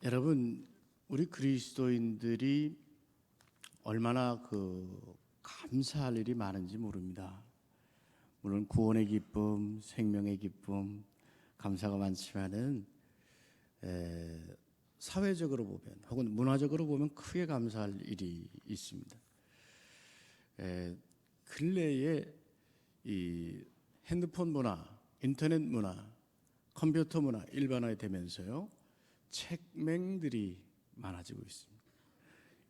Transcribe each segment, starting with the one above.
여러분, 우리 그리스도인들이 얼마나 감사할 일이 많은지 모릅니다. 물론 구원의 기쁨, 생명의 기쁨, 감사가 많지만은 사회적으로 보면 혹은 문화적으로 보면 크게 감사할 일이 있습니다. 근래에 이 핸드폰 문화, 인터넷 문화, 컴퓨터 문화 일반화되면서요, 책맹들이 많아지고 있습니다.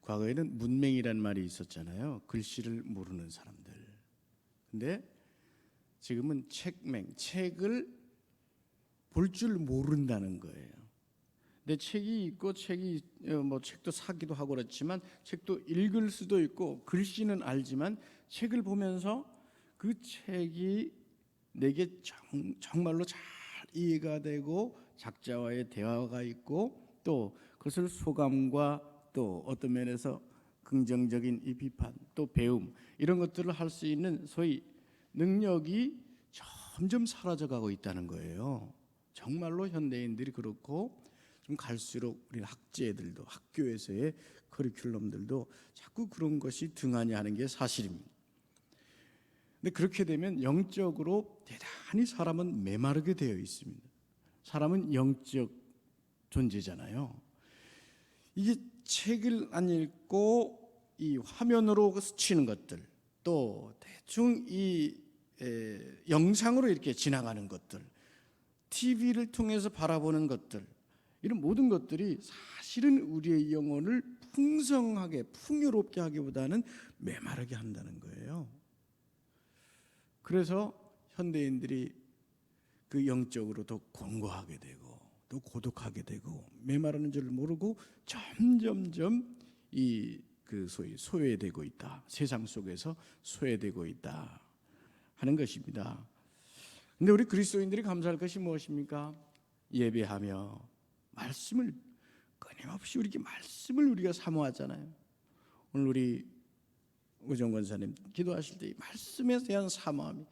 과거에는 문맹이란 말이 있었잖아요. 글씨를 모르는 사람들. 근데 지금은 책맹, 책을 볼 줄 모른다는 거예요. 근데 책이 있고 책도 사기도 하고 그렇지만 책도 읽을 수도 있고 글씨는 알지만 책을 보면서 그 책이 내게 정말로 잘 이해가 되고 작자와의 대화가 있고 또 그것을 소감과 또 어떤 면에서 긍정적인 이 비판 또 배움 이런 것들을 할 수 있는 소위 능력이 점점 사라져가고 있다는 거예요. 정말로 현대인들이 그렇고 좀 갈수록 우리 학제들도 학교에서의 커리큘럼들도 자꾸 그런 것이 등한히 하는 게 사실입니다. 근데 그렇게 되면 영적으로 대단히 사람은 메마르게 되어 있습니다. 사람은 영적 존재잖아요. 이게 책을 안 읽고 이 화면으로 스치는 것들 또 대충 이 영상으로 이렇게 지나가는 것들 TV를 통해서 바라보는 것들 이런 모든 것들이 사실은 우리의 영혼을 풍성하게 풍요롭게 하기보다는 메마르게 한다는 거예요. 그래서 현대인들이 그 영적으로 더 공고하게 되고 또 고독하게 되고 메마르는 줄 모르고 점점점 소위 소외되고 있다. 세상 속에서 소외되고 있다 하는 것입니다. 근데 우리 그리스도인들이 감사할 것이 무엇입니까? 예배하며 말씀을 끊임없이 말씀을 우리가 사모하잖아요. 오늘 우리 우정 권사님 기도하실 때 이 말씀에 대한 사모함이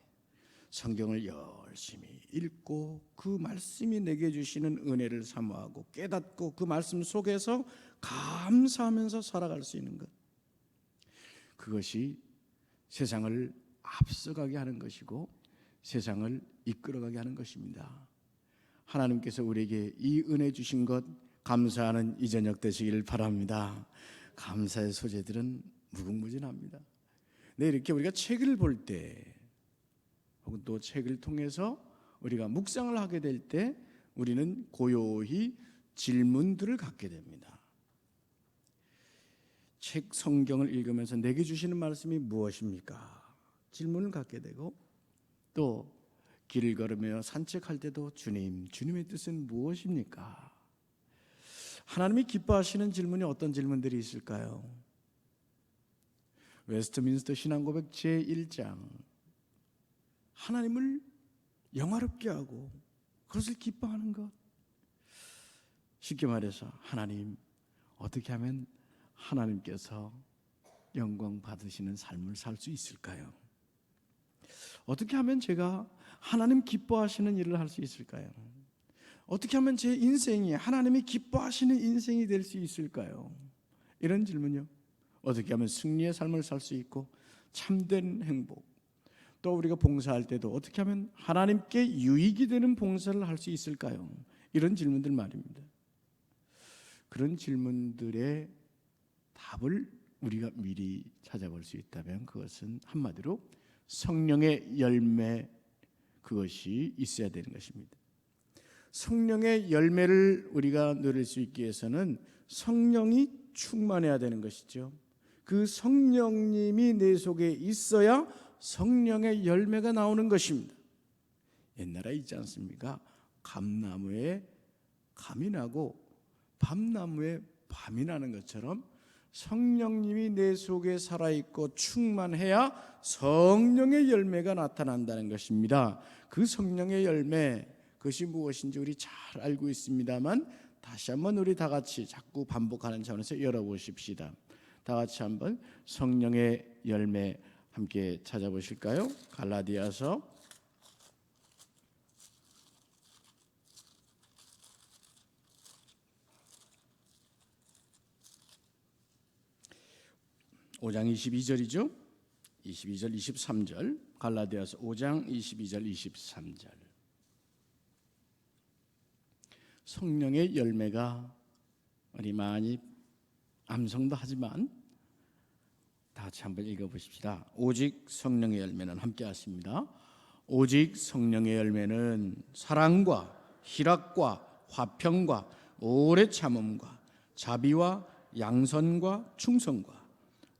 성경을 열심히 읽고 그 말씀이 내게 주시는 은혜를 사모하고 깨닫고 그 말씀 속에서 감사하면서 살아갈 수 있는 것, 그것이 세상을 앞서가게 하는 것이고 세상을 이끌어가게 하는 것입니다. 하나님께서 우리에게 이 은혜 주신 것 감사하는 이 저녁 되시기를 바랍니다. 감사의 소재들은 무궁무진합니다. 네, 이렇게 우리가 책을 볼 때 혹은 또 책을 통해서 우리가 묵상을 하게 될 때 우리는 고요히 질문들을 갖게 됩니다. 책 성경을 읽으면서 내게 주시는 말씀이 무엇입니까? 질문을 갖게 되고 또 길을 걸으며 산책할 때도 주님의 뜻은 무엇입니까? 하나님이 기뻐하시는 질문이 어떤 질문들이 있을까요? 웨스트민스터 신앙고백 제1장 하나님을 영화롭게 하고 그것을 기뻐하는 것, 쉽게 말해서 하나님 어떻게 하면 하나님께서 영광 받으시는 삶을 살 수 있을까요? 어떻게 하면 제가 하나님 기뻐하시는 일을 할 수 있을까요? 어떻게 하면 제 인생이 하나님이 기뻐하시는 인생이 될 수 있을까요? 이런 질문요. 어떻게 하면 승리의 삶을 살 수 있고 참된 행복, 또 우리가 봉사할 때도 어떻게 하면 하나님께 유익이 되는 봉사를 할 수 있을까요? 이런 질문들 말입니다. 그런 질문들의 답을 우리가 미리 찾아볼 수 있다면 그것은 한마디로 성령의 열매, 그것이 있어야 되는 것입니다. 성령의 열매를 우리가 누릴 수 있기 위해서는 성령이 충만해야 되는 것이죠. 그 성령님이 내 속에 있어야 성령의 열매가 나오는 것입니다. 옛날에 있지 않습니까? 감나무에 감이 나고 밤나무에 밤이 나는 것처럼 성령님이 내 속에 살아있고 충만해야 성령의 열매가 나타난다는 것입니다. 그 성령의 열매, 그것이 무엇인지 우리 잘 알고 있습니다만 다시 한번 우리 다 같이 자꾸 반복하는 차원에서 열어보십시다. 다 같이 한번 성령의 열매 함께 찾아보실까요? 갈라디아서 5장 22절이죠. 22절 23절 갈라디아서 5장 22절 23절 성령의 열매가 우리 많이 암송도 하지만 다 같이 한번 읽어보십시다. 오직 성령의 열매는 함께 하십니다. 오직 성령의 열매는 사랑과 희락과 화평과 오래 참음과 자비와 양선과 충성과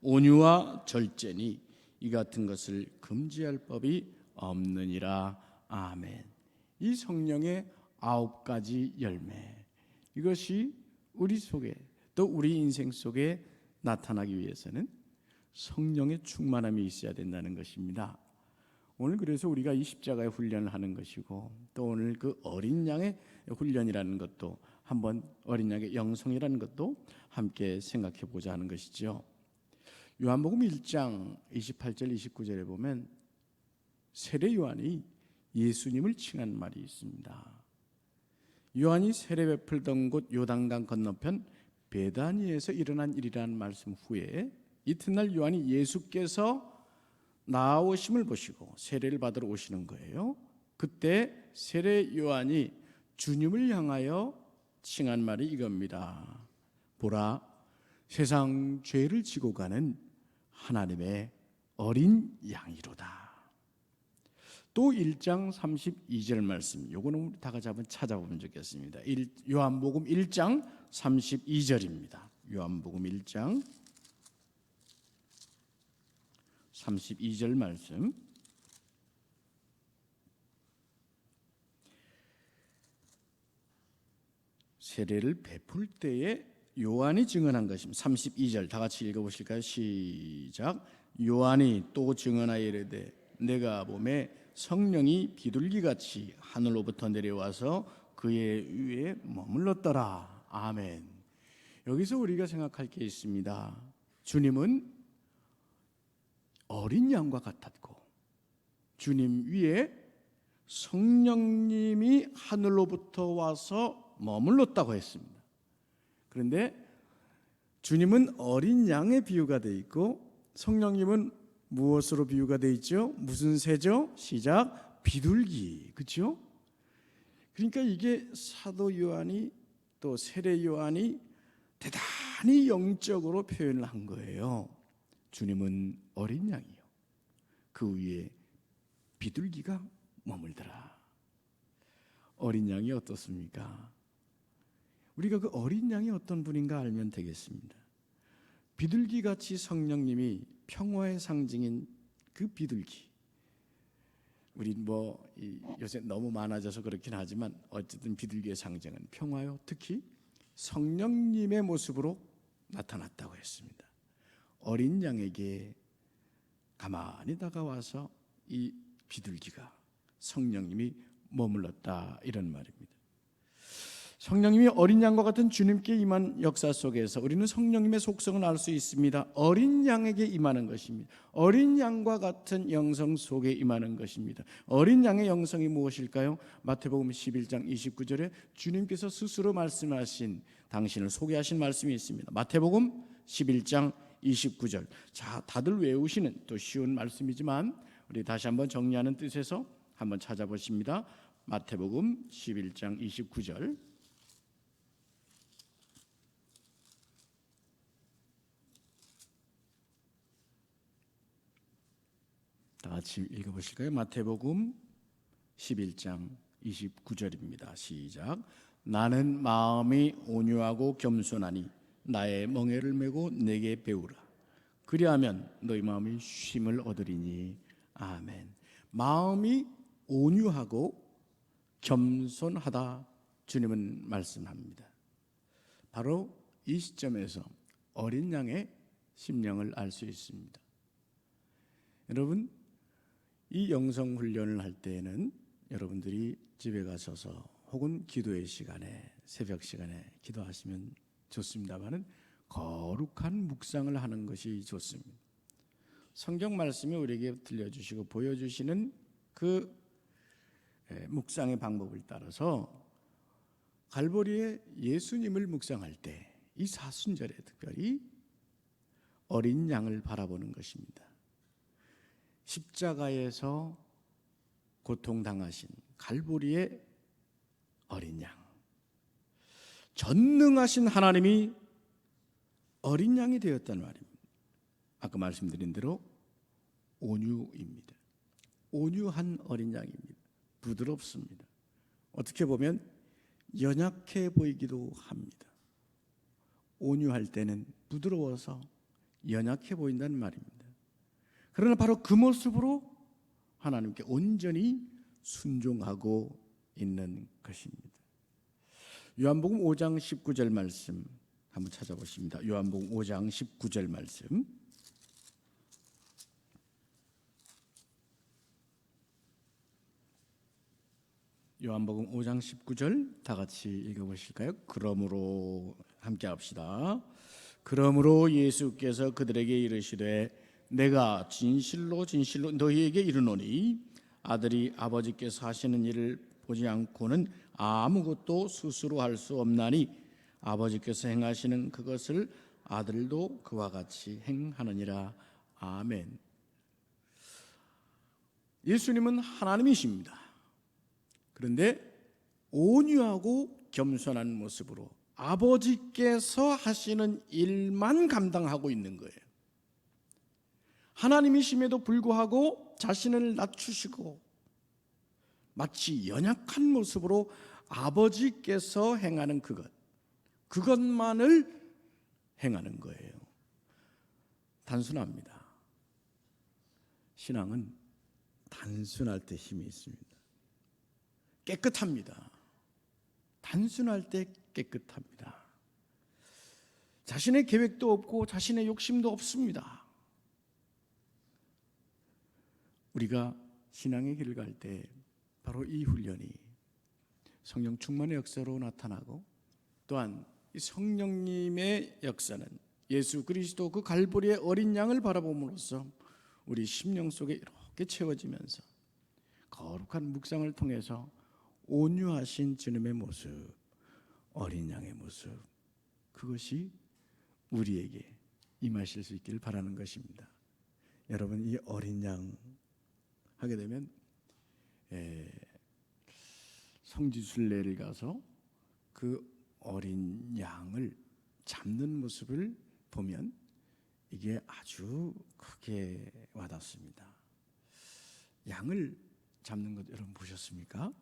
온유와 절제니 이 같은 것을 금지할 법이 없느니라. 아멘. 이 성령의 9가지 열매, 이것이 우리 속에 또 우리 인생 속에 나타나기 위해서는 성령의 충만함이 있어야 된다는 것입니다. 오늘 그래서 우리가 이 십자가의 훈련을 하는 것이고 또 오늘 그 어린 양의 훈련이라는 것도 한번 어린 양의 영성이라는 것도 함께 생각해 보자 하는 것이죠. 요한복음 1장 28절 29절에 보면 세례 요한이 예수님을 칭한 말이 있습니다. 요한이 세례 베풀던 곳 요단강 건너편 베다니에서 일어난 일이라는 말씀 후에 이튿날 요한이 예수께서 나오심을 보시고 세례를 받으러 오시는 거예요. 그때 세례 요한이 주님을 향하여 칭한 말이 이겁니다. 보라, 세상 죄를 지고 가는 하나님의 어린 양이로다. 또 1장 32절 말씀, 요거는 우리 다 같이 한번 찾아보면 좋겠습니다. 요한복음 1장 32절입니다. 요한복음 1장 32절 말씀. 세례를 베풀 때에 요한이 증언한 것입니다. 32절 다 같이 읽어보실까요? 시작. 요한이 또 증언하여 이르되 내가 보매 성령이 비둘기같이 하늘로부터 내려와서 그의 위에 머물렀더라. 아멘. 여기서 우리가 생각할 게 있습니다. 주님은 어린 양과 같았고 주님 위에 성령님이 하늘로부터 와서 머물렀다고 했습니다. 그런데 주님은 어린 양의 비유가 되어 있고 성령님은 무엇으로 비유가 되어 있죠? 무슨 새죠? 시작. 비둘기. 그렇죠? 그러니까 이게 사도 요한이 또 세례 요한이 대단히 영적으로 표현을 한 거예요. 주님은 어린 양이요, 그 위에 비둘기가 머물더라. 어린 양이 어떻습니까? 우리가 그 어린 양이 어떤 분인가 알면 되겠습니다. 비둘기같이 성령님이 평화의 상징인 그 비둘기, 우리 요새 너무 많아져서 그렇긴 하지만 어쨌든 비둘기의 상징은 평화요, 특히 성령님의 모습으로 나타났다고 했습니다. 어린 양에게 가만히 다가와서 이 비둘기가 성령님이 머물렀다, 이런 말입니다. 성령님이 어린 양과 같은 주님께 임한 역사 속에서 우리는 성령님의 속성을 알 수 있습니다. 어린 양에게 임하는 것입니다. 어린 양과 같은 영성 속에 임하는 것입니다. 어린 양의 영성이 무엇일까요? 마태복음 11장 29절에 주님께서 스스로 말씀하신, 당신을 소개하신 말씀이 있습니다. 마태복음 11장 29절. 자, 다들 외우시는 또 쉬운 말씀이지만 우리 다시 한번 정리하는 뜻에서 한번 찾아보십니다. 마태복음 11장 29절. 다 같이 읽어보실까요? 마태복음 11장 29절입니다. 시작. 나는 마음이 온유하고 겸손하니 나의 멍에를 메고 내게 배우라. 그리하면 너희 마음이 쉼을 얻으리니. 아멘. 마음이 온유하고 겸손하다, 주님은 말씀합니다. 바로 이 시점에서 어린 양의 심령을 알 수 있습니다. 여러분, 이 영성 훈련을 할 때에는 여러분들이 집에 가셔서 혹은 기도의 시간에, 새벽 시간에 기도하시면 좋습니다만은 거룩한 묵상을 하는 것이 좋습니다. 성경 말씀이 우리에게 들려주시고 보여주시는 그 묵상의 방법을 따라서 갈보리에 예수님을 묵상할 때 이 사순절에 특별히 어린 양을 바라보는 것입니다. 십자가에서 고통당하신 갈보리의 어린 양, 전능하신 하나님이 어린 양이 되었다는 말입니다. 아까 말씀드린 대로 온유입니다. 온유한 어린 양입니다. 부드럽습니다. 어떻게 보면 연약해 보이기도 합니다. 온유할 때는 부드러워서 연약해 보인다는 말입니다. 그러나 바로 그 모습으로 하나님께 온전히 순종하고 있는 것입니다. 요한복음 5장 19절 말씀 한번 찾아보십니다. 요한복음 5장 19절 말씀. 요한복음 5장 19절 다 같이 읽어보실까요? 그러므로 함께 합시다. 그러므로 예수께서 그들에게 이르시되 내가 진실로 진실로 너희에게 이르노니 아들이 아버지께서 하시는 일을 보지 않고는 아무것도 스스로 할 수 없나니 아버지께서 행하시는 그것을 아들도 그와 같이 행하느니라. 아멘. 예수님은 하나님이십니다. 그런데 온유하고 겸손한 모습으로 아버지께서 하시는 일만 감당하고 있는 거예요. 하나님이심에도 불구하고 자신을 낮추시고 마치 연약한 모습으로 아버지께서 행하는 그것만을 행하는 거예요. 단순합니다. 신앙은 단순할 때 힘이 있습니다. 깨끗합니다. 단순할 때 깨끗합니다. 자신의 계획도 없고 자신의 욕심도 없습니다. 우리가 신앙의 길을 갈 때 바로 이 훈련이 성령 충만의 역사로 나타나고 또한 이 성령님의 역사는 예수 그리스도 그 갈보리의 어린 양을 바라봄으로써 우리 심령 속에 이렇게 채워지면서 거룩한 묵상을 통해서 온유하신 주님의 모습, 어린 양의 모습, 그것이 우리에게 임하실 수 있기를 바라는 것입니다. 여러분, 이 어린 양 하게 되면 성지순례를 가서 그 어린 양을 잡는 모습을 보면 이게 아주 크게 와닿습니다. 양을 잡는 것 여러분 보셨습니까?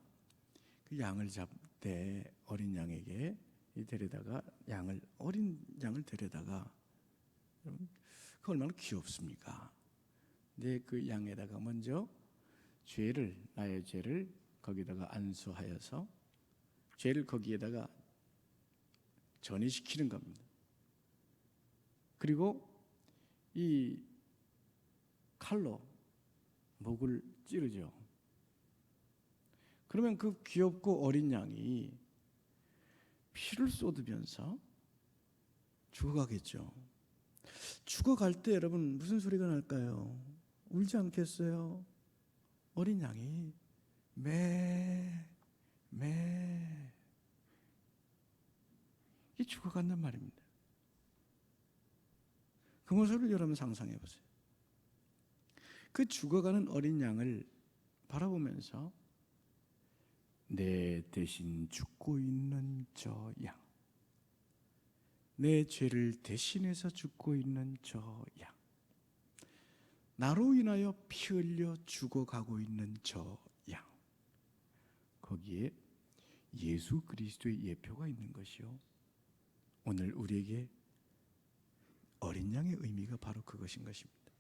그 양을 잡을 때 어린 양에게 데려다가 어린 양을 데려다가 여러분 그 얼마나 귀엽습니까? 근데 그 양에다가 먼저 나의 죄를 거기다가 안수하여서 죄를 거기에다가 전이시키는 겁니다. 그리고 이 칼로 목을 찌르죠. 그러면 그 귀엽고 어린 양이 피를 쏟으면서 죽어가겠죠. 죽어갈 때 여러분 무슨 소리가 날까요? 울지 않겠어요? 어린 양이 이 죽어간단 말입니다. 그 모습을 여러분 상상해 보세요. 그 죽어가는 어린 양을 바라보면서 내 대신 죽고 있는 저 양, 내 죄를 대신해서 죽고 있는 저 양, 나로 인하여 피 흘려 죽어가고 있는 저 양, 거기에 예수 그리스도의 예표가 있는 것이요, 오늘 우리에게 어린 양의 의미가 바로 그것인 것입니다.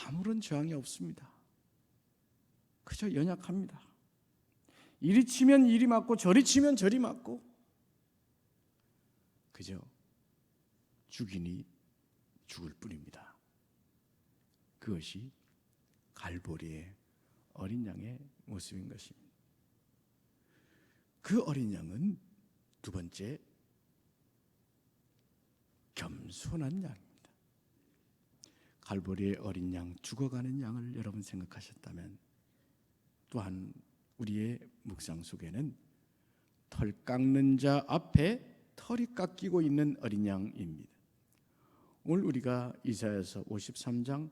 아무런 저항이 없습니다. 그저 연약합니다. 이리 치면 이리 맞고 저리 치면 저리 맞고 그저 죽이니 죽을 뿐입니다. 그것이 갈보리의 어린 양의 모습인 것입니다. 그 어린 양은 두 번째 겸손한 양입니다. 갈보리의 어린 양, 죽어가는 양을 여러분 생각하셨다면 또한 우리의 묵상 속에는 털 깎는 자 앞에 털이 깎이고 있는 어린 양입니다. 오늘 우리가 이사야서 53장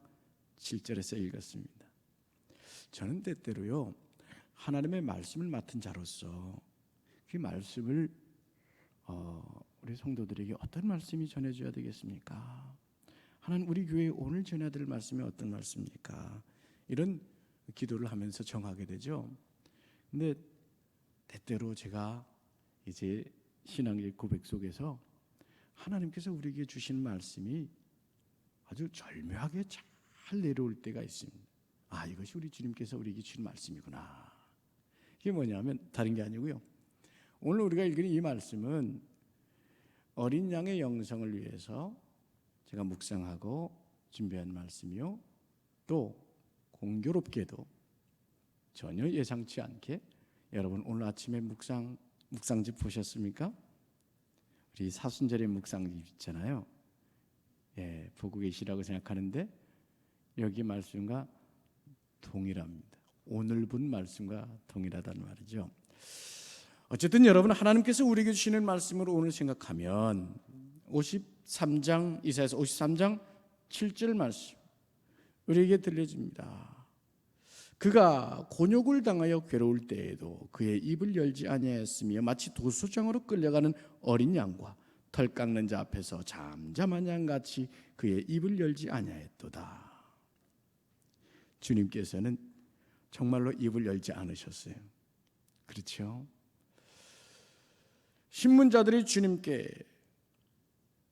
7절에서 읽었습니다. 저는 때때로요, 하나님의 말씀을 맡은 자로서 그 말씀을 우리 성도들에게 어떤 말씀이 전해져야 되겠습니까? 하나님, 우리 교회에 오늘 전해야 될 말씀이 어떤 말씀입니까? 이런 기도를 하면서 정하게 되죠. 근데 때때로 제가 이제 신앙의 고백 속에서 하나님께서 우리에게 주신 말씀이 아주 절묘하게 잘 내려올 때가 있습니다. 아, 이것이 우리 주님께서 우리에게 주신 말씀이구나. 이게 뭐냐면 다른 게 아니고요, 오늘 우리가 읽은 이 말씀은 어린 양의 영성을 위해서 제가 묵상하고 준비한 말씀이요, 또 공교롭게도 전혀 예상치 않게 여러분 오늘 아침에 묵상집 보셨습니까? 우리 사순절의 묵상집 있잖아요. 예, 보고 계시라고 생각하는데 여기 말씀과 동일합니다. 오늘 본 말씀과 동일하다는 말이죠. 어쨌든 여러분, 하나님께서 우리에게 주시는 말씀으로 오늘 생각하면 53장, 이사야서 53장 7절 말씀 우리에게 들려집니다. 그가 곤욕을 당하여 괴로울 때에도 그의 입을 열지 아니하였으며 마치 도수장으로 끌려가는 어린 양과 털 깎는 자 앞에서 잠잠한 양같이 그의 입을 열지 아니하였도다. 주님께서는 정말로 입을 열지 않으셨어요. 그렇죠? 신문자들이 주님께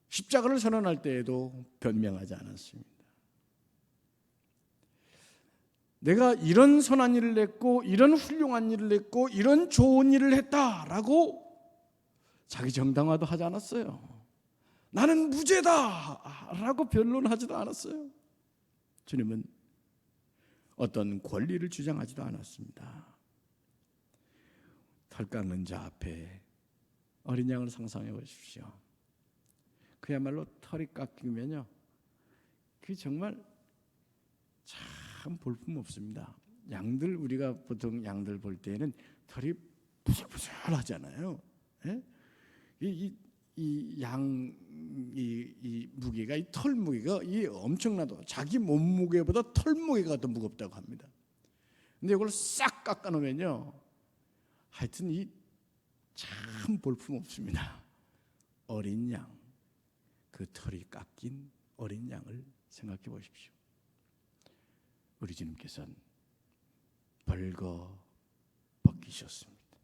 십자가를 선언할 때에도 변명하지 않았습니다. 내가 이런 선한 일을 했고 이런 훌륭한 일을 했고 이런 좋은 일을 했다라고 자기 정당화도 하지 않았어요. 나는 무죄다라고 변론하지도 않았어요. 주님은 어떤 권리를 주장하지도 않았습니다. 털 깎는 자 앞에 어린 양을 상상해 보십시오. 그야말로 털이 깎이면요, 그 정말 참 볼품 없습니다. 양들, 우리가 보통 양들 볼 때는 털이 부슬부슬하잖아요. 예? 이 무게가, 이 털 무게가 이 엄청나도 자기 몸무게보다 털 무게가 더 무겁다고 합니다. 근데 이걸 싹 깎아 놓으면요, 하여튼 이 참 볼품 없습니다. 어린 양, 그 털이 깎인 어린 양을 생각해 보십시오. 우리 주님께서는 벌거 벗기셨습니다.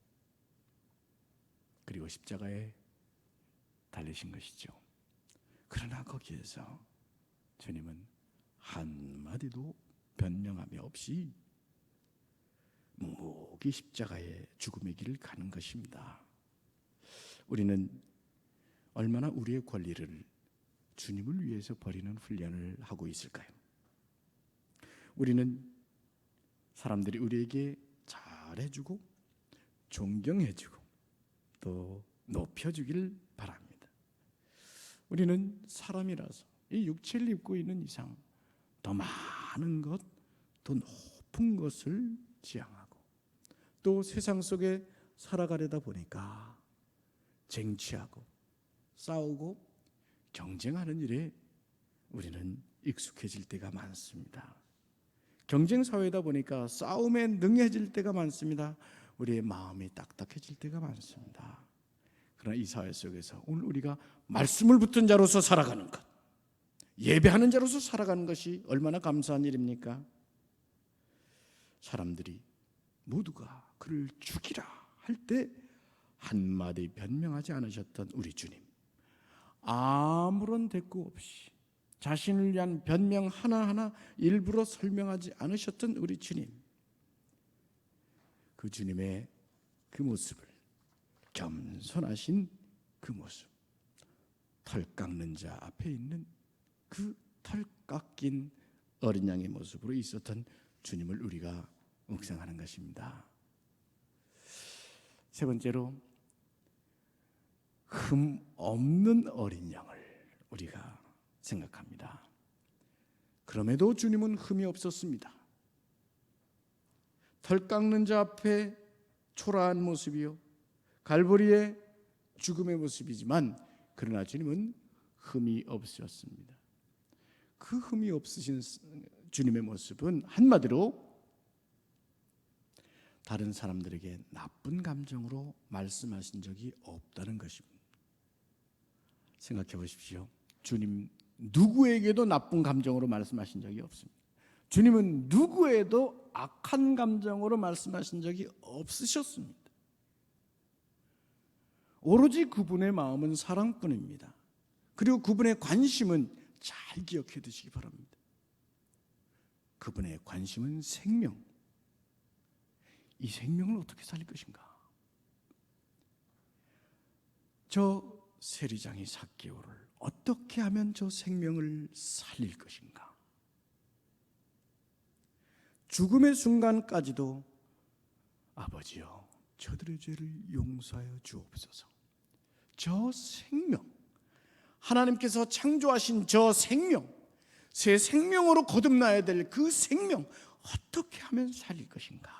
그리고 십자가에 달리신 것이죠. 그러나 거기에서 주님은 한마디도 변명함이 없이 묵묵히 십자가의 죽음의 길을 가는 것입니다. 우리는 얼마나 우리의 권리를 주님을 위해서 버리는 훈련을 하고 있을까요? 우리는 사람들이 우리에게 잘해주고 존경해주고 또 높여주길 바랍니다. 우리는 사람이라서 이 육체를 입고 있는 이상 더 많은 것, 더 높은 것을 지향하고 또 세상 속에 살아가려다 보니까 쟁취하고 싸우고 경쟁하는 일에 우리는 익숙해질 때가 많습니다. 경쟁 사회다 보니까 싸움에 능해질 때가 많습니다. 우리의 마음이 딱딱해질 때가 많습니다. 그러나 이 사회 속에서 오늘 우리가 말씀을 붙든 자로서 살아가는 것, 예배하는 자로서 살아가는 것이 얼마나 감사한 일입니까? 사람들이 모두가 그를 죽이라 할 때 한마디 변명하지 않으셨던 우리 주님, 아무런 대꾸 없이 자신을 위한 변명 하나하나 일부러 설명하지 않으셨던 우리 주님, 그 주님의 그 모습을, 겸손하신 그 모습, 털 깎는 자 앞에 있는 그 털 깎인 어린 양의 모습으로 있었던 주님을 우리가 묵상하는 것입니다. 세 번째로, 흠 없는 어린 양을 우리가 생각합니다. 그럼에도 주님은 흠이 없었습니다. 털 깎는 자 앞에 초라한 모습이요, 갈보리의 죽음의 모습이지만 그러나 주님은 흠이 없으셨습니다. 그 흠이 없으신 주님의 모습은 한마디로 다른 사람들에게 나쁜 감정으로 말씀하신 적이 없다는 것입니다. 생각해 보십시오. 주님 누구에게도 나쁜 감정으로 말씀하신 적이 없습니다. 주님은 누구에도 악한 감정으로 말씀하신 적이 없으셨습니다. 오로지 그분의 마음은 사랑뿐입니다. 그리고 그분의 관심은 잘 기억해 두시기 바랍니다. 그분의 관심은 생명. 이 생명을 어떻게 살릴 것인가? 저 세리장이 삭개오를 어떻게 하면 저 생명을 살릴 것인가? 죽음의 순간까지도 아버지여 저들의 죄를 용서하여 주옵소서. 저 생명, 하나님께서 창조하신 저 생명, 새 생명으로 거듭나야 될 그 생명 어떻게 하면 살릴 것인가?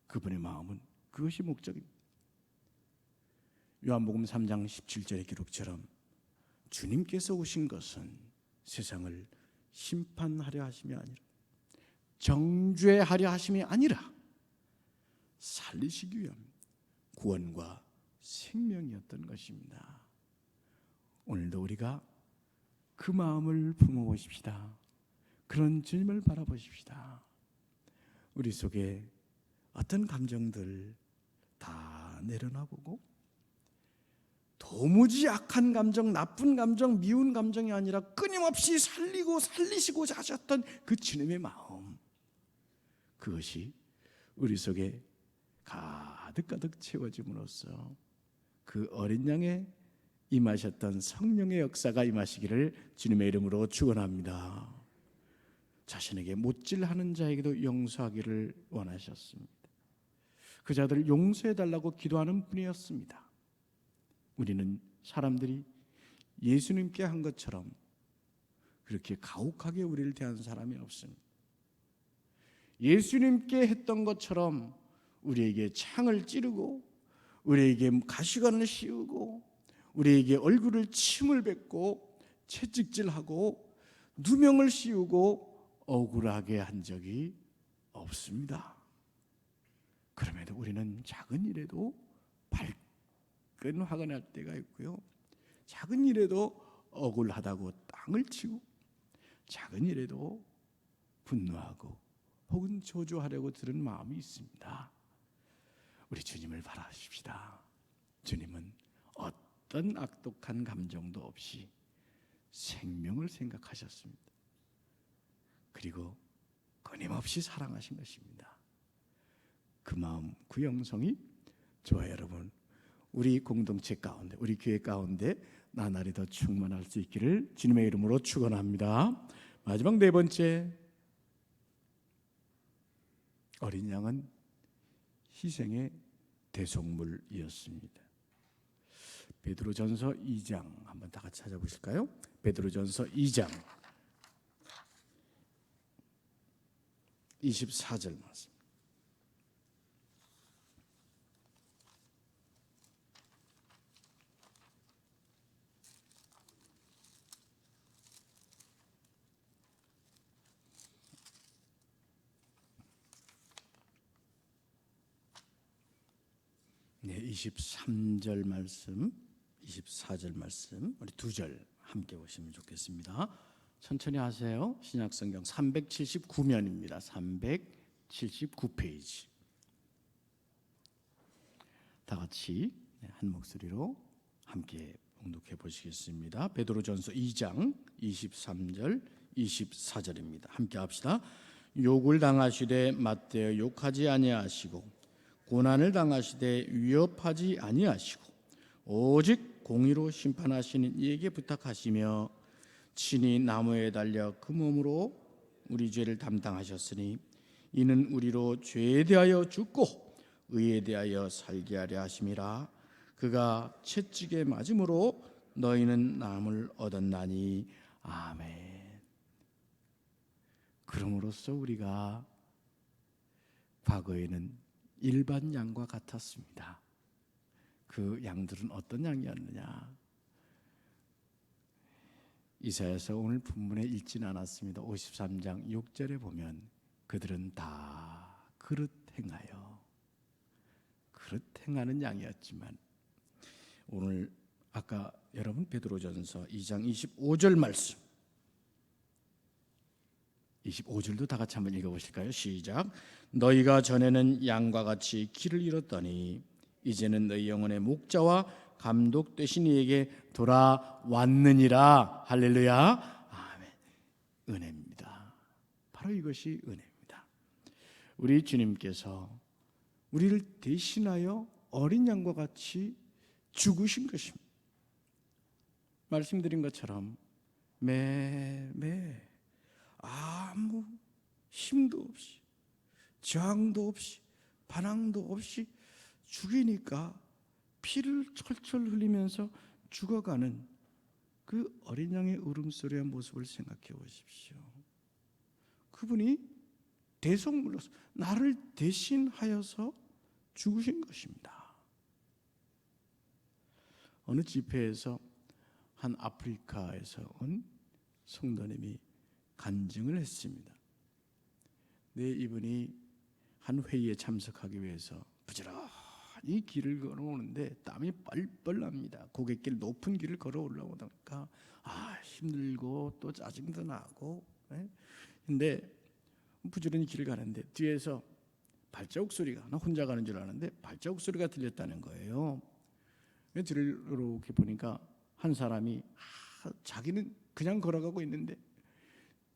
그분의 마음은 그것이 목적입니다. 요한복음 3장 17절의 기록처럼 주님께서 오신 것은 세상을 심판하려 하심이 아니라 정죄하려 하심이 아니라 살리시기 위한 구원과 생명이었던 것입니다. 오늘도 우리가 그 마음을 품어보십시다. 그런 주님을 바라보십시다. 우리 속에 어떤 감정들 다 내려놔보고 도무지 악한 감정, 나쁜 감정, 미운 감정이 아니라 끊임없이 살리고 살리시고자 하셨던 그 주님의 마음, 그것이 우리 속에 가득가득 채워짐으로써 그 어린 양에 임하셨던 성령의 역사가 임하시기를 주님의 이름으로 축원합니다. 자신에게 못질하는 자에게도 용서하기를 원하셨습니다. 그 자들을 용서해달라고 기도하는 분이었습니다. 우리는 사람들이 예수님께 한 것처럼 그렇게 가혹하게 우리를 대한 사람이 없습니다. 예수님께 했던 것처럼 우리에게 창을 찌르고 우리에게 가시관을 씌우고 우리에게 얼굴을 침을 뱉고 채찍질하고 누명을 씌우고 억울하게 한 적이 없습니다. 그럼에도 우리는 작은 일에도 발끈 화가 날 때가 있고요, 작은 일에도 억울하다고 땅을 치고 작은 일에도 분노하고 혹은 저주하려고 드는 마음이 있습니다. 우리 주님을 바라십시다. 주님은 어떤 악독한 감정도 없이 생명을 생각하셨습니다. 그리고 끊임없이 사랑하신 것입니다. 그 마음, 그 영성이 저와 여러분, 우리 공동체 가운데, 우리 교회 가운데 나날이 더 충만할 수 있기를 주님의 이름으로 축원합니다. 마지막 네 번째, 어린 양은 희생의 대속물이었습니다. 베드로전서 2장 한번 다 같이 찾아보실까요? 베드로전서 2장 24절 말씀. 네, 23절 말씀, 24절 말씀, 우리 두 절 함께 보시면 좋겠습니다. 천천히 하세요. 신약성경 379면입니다. 379페이지. 다 같이 한 목소리로 함께 봉독해 보시겠습니다. 베드로전서 2장 23절, 24절입니다. 함께 합시다. 욕을 당하시되 맞대어 욕하지 아니하시고 고난을 당하시되 위협하지 아니하시고 오직 공의로 심판하시는 이에게 부탁하시며 친히 나무에 달려 그 몸으로 우리 죄를 담당하셨으니 이는 우리로 죄에 대하여 죽고 의에 대하여 살게 하려 하심이라. 그가 채찍에 맞음으로 너희는 남을 얻었나니. 아멘. 그럼으로써 우리가 과거에는 일반 양과 같았습니다. 그 양들은 어떤 양이었느냐? 이사야서 오늘 본문에 읽지는 않았습니다. 53장 6절에 보면 그들은 다 그릇 행하는 양이었지만, 오늘 아까 여러분 베드로전서 2장 25절 말씀, 25절도 다 같이 한번 읽어보실까요? 시작. 너희가 전에는 양과 같이 길을 잃었더니 이제는 너희 영혼의 목자와 감독 되신 이에게 돌아왔느니라. 할렐루야. 아멘. 은혜입니다. 바로 이것이 은혜입니다. 우리 주님께서 우리를 대신하여 어린 양과 같이 죽으신 것입니다. 말씀드린 것처럼 매매 아무 힘도 없이 저항도 없이 반항도 없이 죽이니까 피를 철철 흘리면서 죽어가는 그 어린 양의 울음소리의 모습을 생각해 보십시오. 그분이 대성물로서 나를 대신하여서 죽으신 것입니다. 어느 집회에서 한 아프리카에서 온 성도님이 간증을 했습니다. 이분이 한 회의에 참석하기 위해서 부지런히 길을 걸어오는데 땀이 뻘뻘 납니다. 고갯길 높은 길을 걸어 올라오니까 힘들고 또 짜증도 나고, 근데 부지런히 길을 가는데 뒤에서 발자국 소리가, 나 혼자 가는 줄 아는데 발자국 소리가 들렸다는 거예요. 이렇게 보니까 한 사람이 자기는 그냥 걸어가고 있는데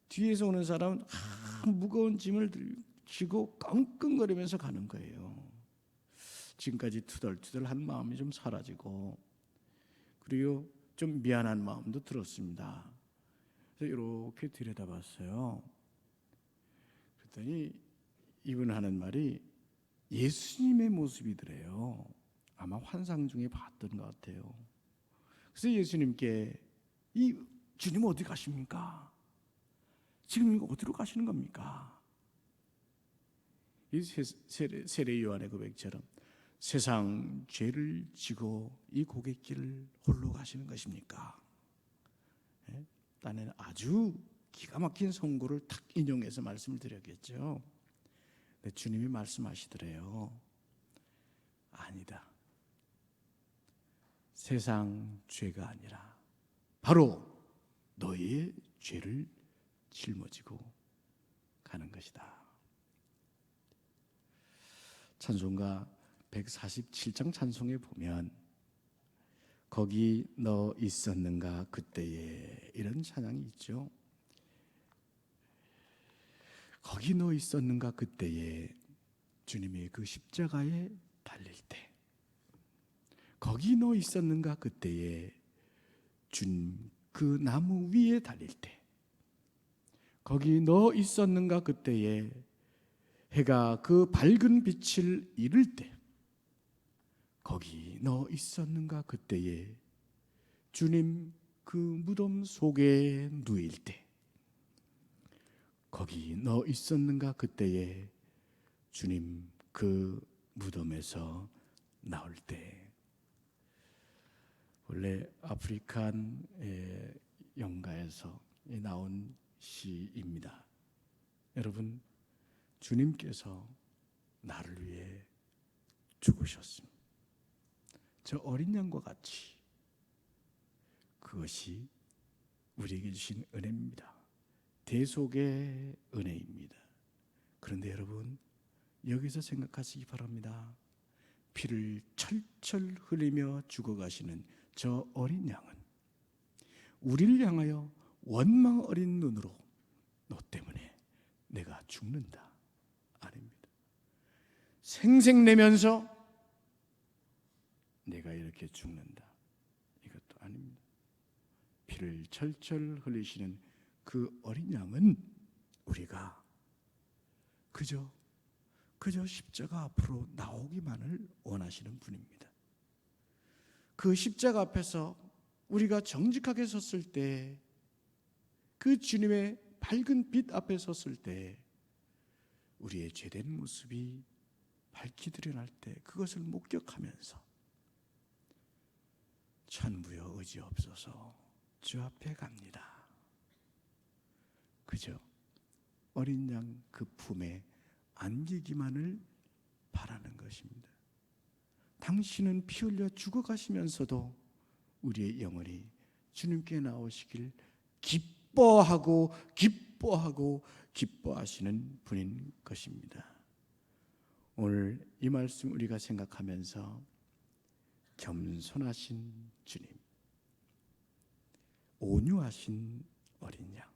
뒤에서 오는 사람은 무거운 짐을 쥐고 끙끙거리면서 가는 거예요. 지금까지 투덜투덜한 마음이 좀 사라지고, 그리고 좀 미안한 마음도 들었습니다. 그래서 이렇게 들여다봤어요. 그랬더니 이분 하는 말이 예수님의 모습이더래요. 아마 환상 중에 봤던 것 같아요. 그래서 예수님께 이 주님 어디 가십니까? 지금 이거 어디로 가시는 겁니까? 이 세례 요한의 고백처럼 세상 죄를 지고 이 고갯길을 홀로 가시는 것입니까? 나는 아주 기가 막힌 선고를 탁 인용해서 말씀을 드렸겠죠. 근데 주님이 말씀하시더래요. 아니다. 세상 죄가 아니라 바로 너의 죄를 짊어지고 가는 것이다. 찬송가 147장 찬송에 보면 거기 너 있었는가 그때에, 이런 찬양이 있죠. 거기 너 있었는가 그때에, 주님의 그 십자가에 달릴 때, 거기 너 있었는가 그때에, 주님 그 나무 위에 달릴 때, 거기 너 있었는가 그때에, 해가 그 밝은 빛을 잃을 때, 거기 너 있었는가 그때에, 주님 그 무덤 속에 누일 때, 거기 너 있었는가 그때에, 주님 그 무덤에서 나올 때. 원래 아프리칸 영가에서 나온 시입니다. 여러분, 주님께서 나를 위해 죽으셨습니다. 저 어린 양과 같이. 그것이 우리에게 주신 은혜입니다. 대속의 은혜입니다. 그런데 여러분, 여기서 생각하시기 바랍니다. 피를 철철 흘리며 죽어가시는 저 어린 양은 우리를 향하여 원망 어린 눈으로 너 때문에 내가 죽는다, 아닙니다. 생색내면서 내가 이렇게 죽는다, 이것도 아닙니다. 피를 철철 흘리시는 그 어린 양은 우리가 그저 십자가 앞으로 나오기만을 원하시는 분입니다. 그 십자가 앞에서 우리가 정직하게 섰을 때, 그 주님의 밝은 빛 앞에 섰을 때 우리의 죄된 모습이 밝히 드러날 때 그것을 목격하면서 천부여 의지없소서 주 앞에 갑니다. 그저 어린 양 그 품에 안기기만을 바라는 것입니다. 당신은 피 흘려 죽어가시면서도 우리의 영혼이 주님께 나오시길 기뻐하고 기뻐하시는 분인 것입니다. 오늘 이 말씀 우리가 생각하면서 겸손하신 주님, 온유하신 어린 양,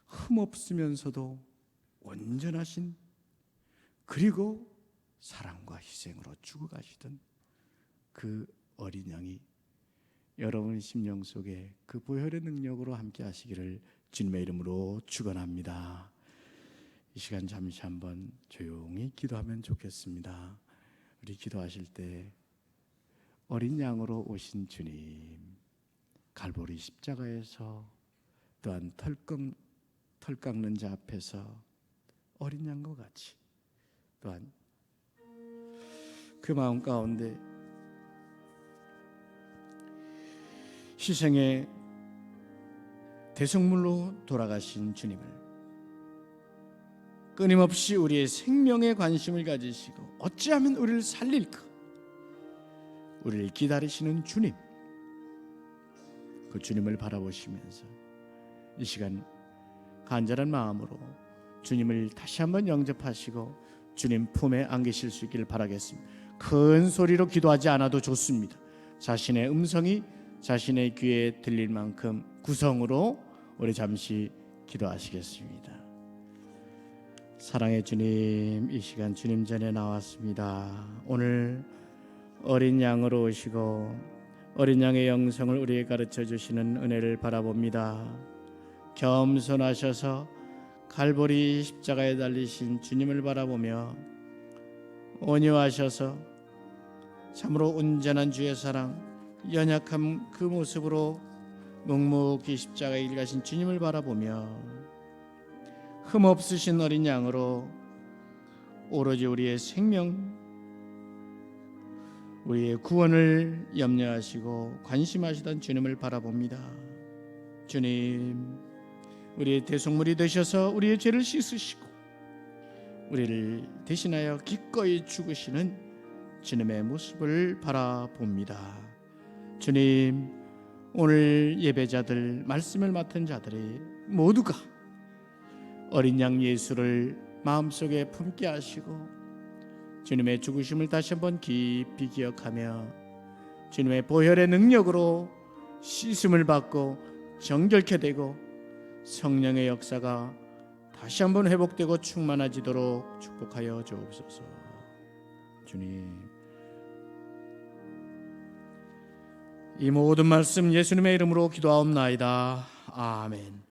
흠없으면서도 온전하신, 그리고 사랑과 희생으로 죽어가시던 그 어린 양이 여러분 심령 속에 그 보혈의 능력으로 함께 하시기를 주님의 이름으로 축원합니다. 이 시간 잠시 한번 조용히 기도하면 좋겠습니다. 우리 기도하실 때 어린 양으로 오신 주님, 갈보리 십자가에서 또한 털 깎는 자 앞에서 어린 양과 같이 또한 그 마음 가운데 희생의 대속물로 돌아가신 주님을 끊임없이 우리의 생명에 관심을 가지시고 어찌하면 우리를 살릴까, 우리를 기다리시는 주님, 그 주님을 바라보시면서 이 시간 간절한 마음으로 주님을 다시 한번 영접하시고 주님 품에 안기실 수 있기를 바라겠습니다. 큰 소리로 기도하지 않아도 좋습니다. 자신의 음성이 자신의 귀에 들릴 만큼 구성으로 우리 잠시 기도하시겠습니다. 사랑의 주님, 이 시간 주님 전에 나왔습니다. 오늘 어린 양으로 오시고 어린 양의 영성을 우리에게 가르쳐 주시는 은혜를 바라봅니다. 겸손하셔서 갈보리 십자가에 달리신 주님을 바라보며 온유하셔서 참으로 온전한 주의 사랑, 연약한 그 모습으로 묵묵히 십자가에 길 가신 주님을 바라보며 흠없으신 어린 양으로 오로지 우리의 생명, 우리의 구원을 염려하시고 관심하시던 주님을 바라봅니다. 주님, 우리의 대속물이 되셔서 우리의 죄를 씻으시고 우리를 대신하여 기꺼이 죽으시는 주님의 모습을 바라봅니다. 주님, 오늘 예배자들, 말씀을 맡은 자들이 모두가 어린 양 예수를 마음속에 품게 하시고 주님의 죽으심을 다시 한번 깊이 기억하며 주님의 보혈의 능력으로 씻음을 받고 정결케 되고 성령의 역사가 다시 한번 회복되고 충만해지도록 축복하여 주옵소서. 주님, 이 모든 말씀 예수님의 이름으로 기도하옵나이다. 아멘.